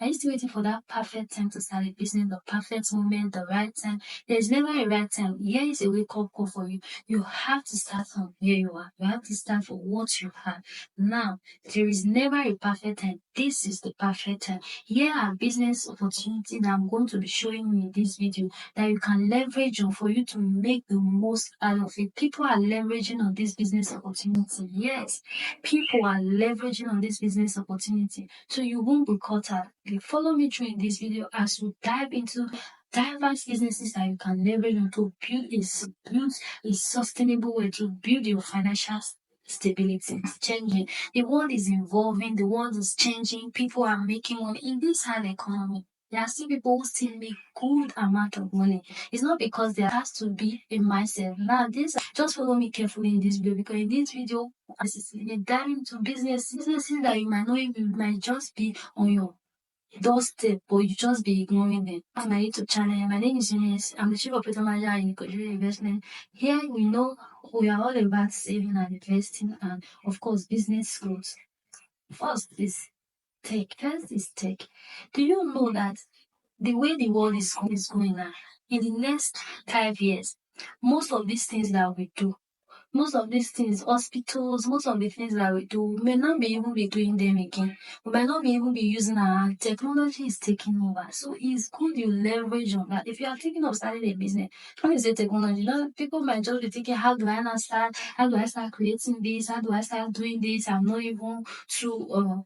Are you still waiting for that perfect time to start a business, the perfect moment, the right time? There's never a right time. Here is a wake-up call for you. You have to start from where you are. You have to start from what you have. Now, there is never a perfect time. This is the perfect time. Here are business opportunities that I'm going to be showing you in this video that you can leverage on for you to make the most out of it. People are leveraging on this business opportunity. Yes, people are leveraging on this business opportunity. So you won't be caught out. Follow me through in this video as we dive into diverse businesses that you can leverage on to build a sustainable way to build your financial stability. It's changing. The world is evolving. The world is changing. People are making money in this hard economy. There are still people who still make good amount of money. It's not because there has to be a mindset. Now, just follow me carefully in this video because in this video, we dive into businesses that you might know you might just be on your doorstep, but you just be ignoring them. On my YouTube channel, my name is Eunice. I'm the Chief Operator Manager in Kojuri Investment. Here we know we are all about saving and investing and, of course, business growth. First is tech. Do you know that the way the world is going now, in the next 5 years, most of these things that we do, most of these things, hospitals, most of the things that we do, we may not be even be doing them again. We might not be even be using our hand. Technology is taking over. So it's good you leverage on that. If you are thinking of starting a business, when you say technology, people might just be thinking, how do I not start? How do I start creating this? How do I start doing this? I'm not even too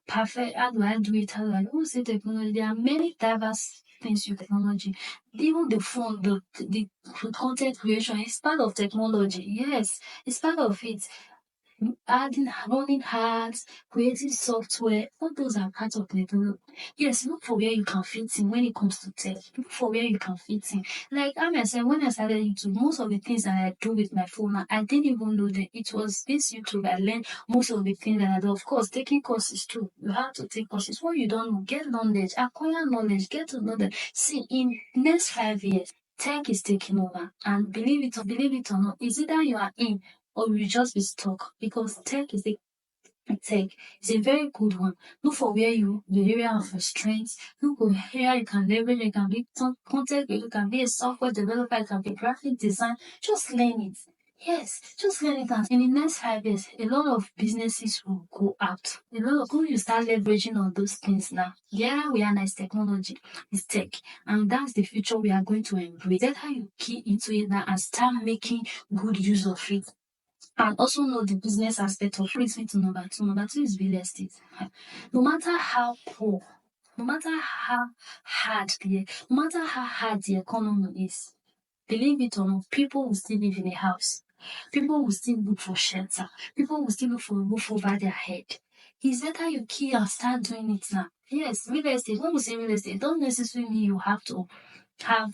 perfect. How do I do it? How do I do? Say technology? There are many diverse things with technology. Even the phone, the content creation is part of technology. Yes, it's part of it. Running ads, creating software, all those are part of technology. Yes, look for where you can fit in when it comes to tech. Look for where you can fit in. Like I myself, when I started YouTube, most of the things that I do with my phone, I didn't even know that it was this YouTube I learned most of the things that I do. Of course, taking courses too. You have to take courses. What you don't know, get knowledge, acquire knowledge, get to know that. See, in next 5 years, tech is taking over. And believe it or not, it's either you are in or you just be stuck because tech is a very good one. Look for where the area of your strengths. Look for where you can leverage. You can be content, you can be a software developer, you can be graphic design. Just learn it. Yes, just learn it. And in the next 5 years, a lot of businesses will go out. A lot of people you start leveraging on those things now. Yeah, we are nice technology. It's tech. And that's the future we are going to embrace. That's how you key into it now and start making good use of it. And also know the business aspect of brings me to number two. Number two is real estate. No matter how poor, no matter how no matter how hard the economy is, believe it or not, people will still live in a house. People will still look for shelter. People will still look for a roof over their head. It's better you key and start doing it now. Yes, real estate. When we say real estate, it don't necessarily mean you have to have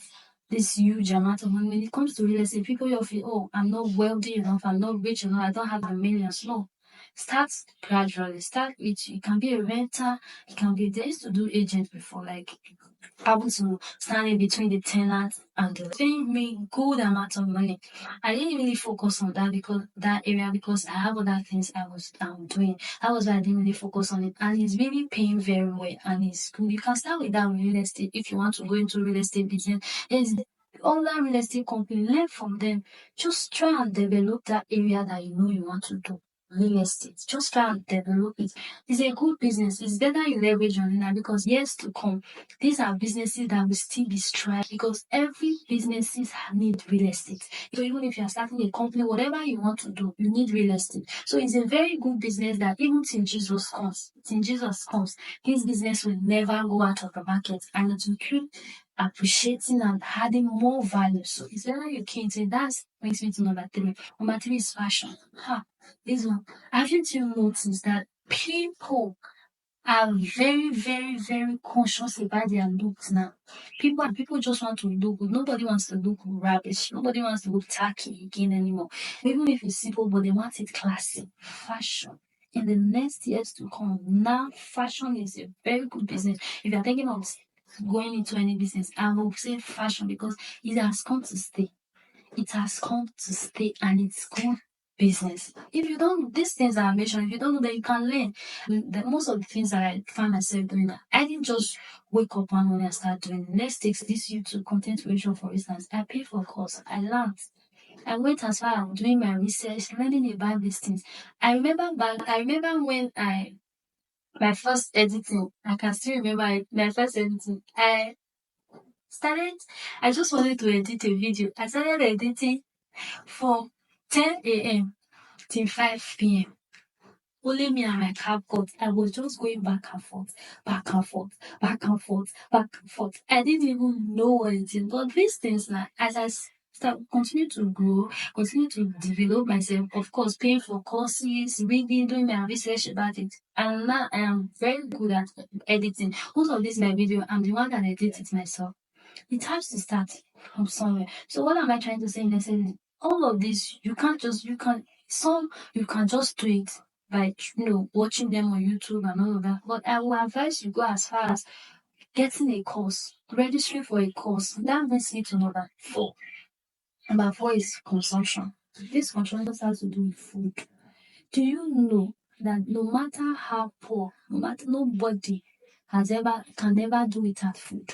this huge amount of money. When it comes to real estate, people will feel, oh, I'm not wealthy enough, I'm not rich enough, I don't have the millions. No. Start gradually. Start with, you can be a renter, you can be, they used to do agent before, like, able to stand in between the tenants and paying me good amount of money. I didn't really focus on that area because I have other things I was doing. That was why I didn't really focus on it. And it's really paying very well and it's good. You can start with that real estate if you want to go into real estate business. There's other real estate company, learn from them. Just try and develop that area that you know you want to do. Real estate. Just try and develop it. It's a good business. It's better you leverage on it now because years to come, these are businesses that will still be striving because every businesses need real estate. So even if you are starting a company, whatever you want to do, you need real estate. So it's a very good business that even till Jesus comes, this business will never go out of the market and it will keep appreciating and adding more value. So it's better you key into it. That brings me to number three. Number three is fashion. This one. Haven't you noticed that people are very, very, very conscious about their looks now? People just want to look good. Nobody wants to look rubbish. Nobody wants to look tacky again anymore. Even if it's simple, but they want it classy. Fashion. In the next years to come, now fashion is a very good business. If you're thinking of going into any business, I will say fashion because it has come to stay. It has come to stay and it's good business. If you don't, these things that I mentioned, if you don't know that, you can learn. Most of the things that I find myself doing, that I didn't just wake up one morning and start doing. Let's take this YouTube content creation, for instance. I paid for a course. I learned. I went as far as doing my research, learning about these things. I remember when my first editing, I can still remember my first editing. I just wanted to edit a video. I started editing from 10 a.m. till 5 p.m. Only me and my CapCut. I was just going back and forth, back and forth, back and forth, back and forth. I didn't even know what it is. But these things now, as I continue to grow, continue to develop myself, of course, paying for courses, reading, doing my research about it. And now I am very good at editing. Most of this my video, I'm the one that edits it myself. It has to start from somewhere. So what am I trying to say in essence? All of this, you can just do it by watching them on YouTube and all of that. But I will advise you go as far as getting a course, registering for a course. That brings me to number 4. Number 4 is consumption. This consumption has to do with food. Do you know that no matter how poor, nobody can ever do without food?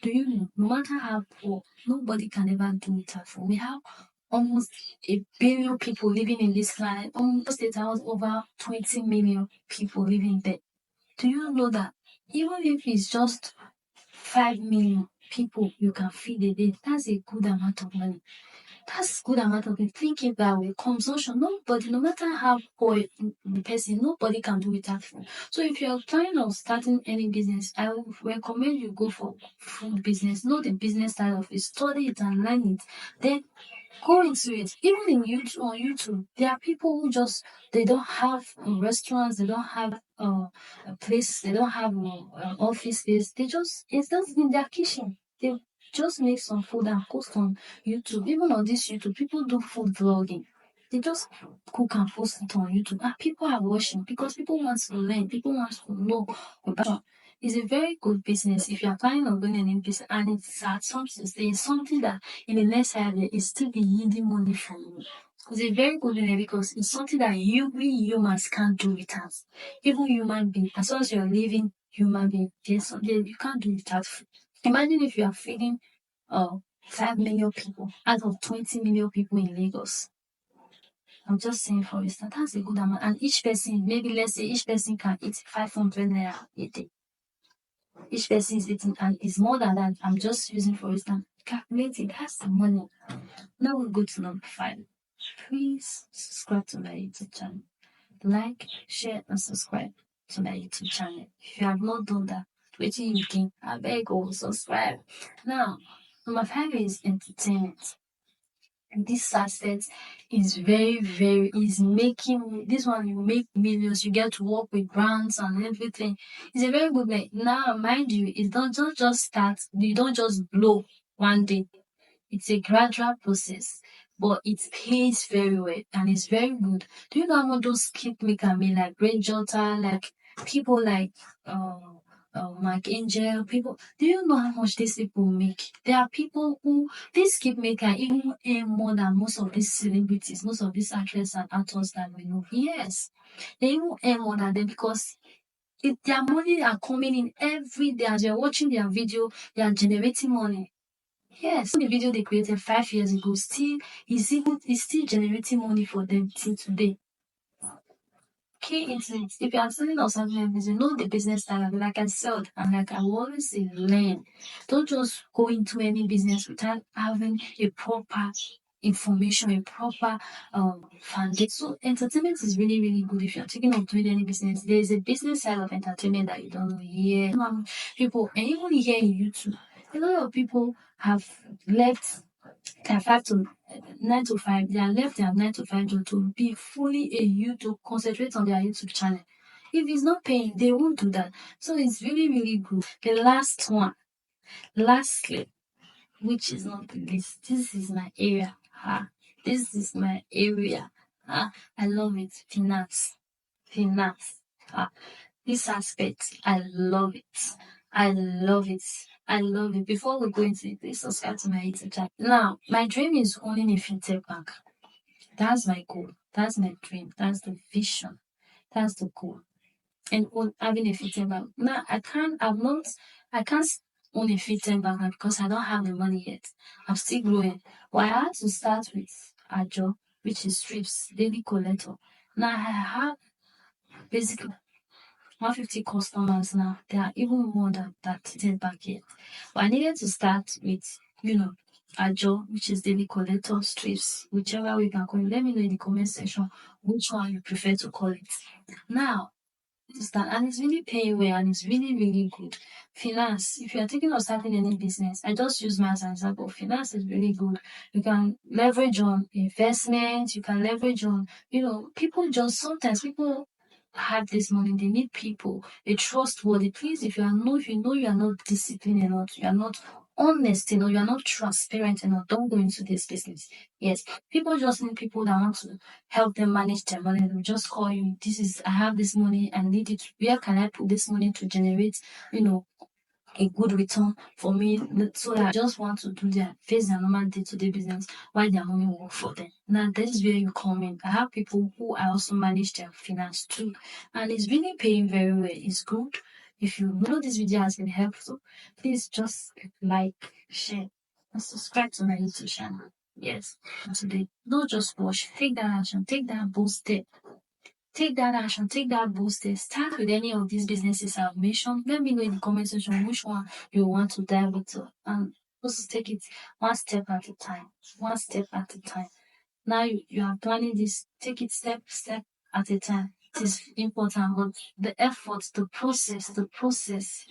Do you know, no matter how poor, nobody can ever do without food? We have almost 1 billion people living in this planet, almost 1,000, over 20 million people living there. Do you know that even if it's just 5 million people you can feed a day, that's a good amount of money. That's a good amount of it. Think it that way. Consumption, nobody, no matter how poor the person, nobody can do without food. So if you're planning on starting any business, I would recommend you go for food business. Know the business side of it, study it and learn it. Then go into it. Even on YouTube, there are people who they don't have restaurants, they don't have a place, they don't have office space. It's just in their kitchen. They just make some food and post on YouTube. Even on this YouTube, people do food vlogging. They just cook and post it on YouTube. And people are watching because people want to learn. People want to know about. It's a very good business if you are planning on doing any business, and it's at something that in the next 5 years is still be yielding money for you. It's a very good business because it's something that we humans can't do without. Even human being, as long as you're living human being, there's something you can't do without food. Imagine if you are feeding 5 million people out of 20 million people in Lagos. I'm just saying, for instance, that's a good amount. And each person, maybe let's say each person can eat 500 naira a day. Each person is eating, and it's more than that. I'm just using, for instance, calculating. That's the money. Now we'll go to number 5. Please subscribe to my YouTube channel. Like, share, and subscribe to my YouTube channel. If you have not done that, waiting you can, I beg you, subscribe. Now, number 5 is entertainment. And this aspect is is making, this one you make millions, you get to work with brands and everything. It's a very good way. Now, mind you, it don't just start, you don't just blow one day. It's a gradual process, but it pays very well and it's very good. Do you know how much those skip maker mean, like Brain Jota, like people like Mark Angel, people? Do you know how much these people make? There are people who this skip maker even earn more than most of these celebrities, most of these actresses and actors that we know. Yes, they even earn more than them because their money are coming in every day. As you're watching their video, they are generating money. Yes, the video they created 5 years ago is still generating money for them till today. Key into it. If you are selling or something like this, you know the business style of it. Like I said, and like I always say, learn. Don't just go into any business without having a proper information, a proper foundation. So entertainment is really, really good if you're thinking of doing any business. There is a business side of entertainment that you don't know. Yeah. People, and even here in YouTube, a lot of people have left their 9 to 5. They are left their 9 to 5 job to be fully a youth, to concentrate on their YouTube channel. If it's not paying, they won't do that. So it's really, really good. The last one, lastly, which is not the least, this is my area. This is my area. I love it. Finance. This aspect, I love it. I love it. I love it. Before we go into it, please subscribe to my YouTube channel. Now, my dream is owning a fintech bank. That's my goal. That's my dream. That's the vision. That's the goal. And having a fitting bank. Now I can't own a fitting bank because I don't have the money yet. I'm still growing. But I had to start with a job, which is strips, daily collector. Now I have basically 150 customers now. There are even more than that fitting bank yet. But I needed to start with, a job, which is daily collector, strips, whichever way you can call it. Let me know in the comment section which one you prefer to call it. Now, understand, and it's really paying well and it's really, really good. Finance, if you are thinking of starting any business, I just use my as an example. Finance is really good. You can leverage on investment, you can leverage on, people just sometimes people have this money, they need people, they trustworthy. Please, if you know you are not disciplined enough, you are not honest enough, you are not transparent enough, don't go into this business. Yes, people just need people that want to help them manage their money. They'll just call you. I have this money, I need it. Where can I put this money to generate, you know, a good return for me? So I just want to face their normal day-to-day business while their money work for them. Now this is where you come in. I have people who I also manage their finance too. And it's really paying very well. It's good. If you know this video has been helpful, please just like, share, and subscribe to my YouTube channel. Yes. Today, don't just watch. Take that action. Take that bold step. Take that action. Take that bold step. Start with any of these businesses I've mentioned. Let me know in the comment section which one you want to dive into, and just take it one step at a time. One step at a time. Now you are planning this. Take it step at a time. It is important, but the effort, the process, is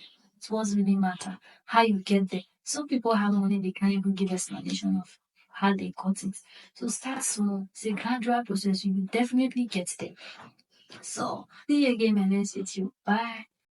what really matter. How you get there. Some people have money, they can't even give explanation of how they got it. So start small. It's a gradual process. You will definitely get there. So see you again, my next video. Bye.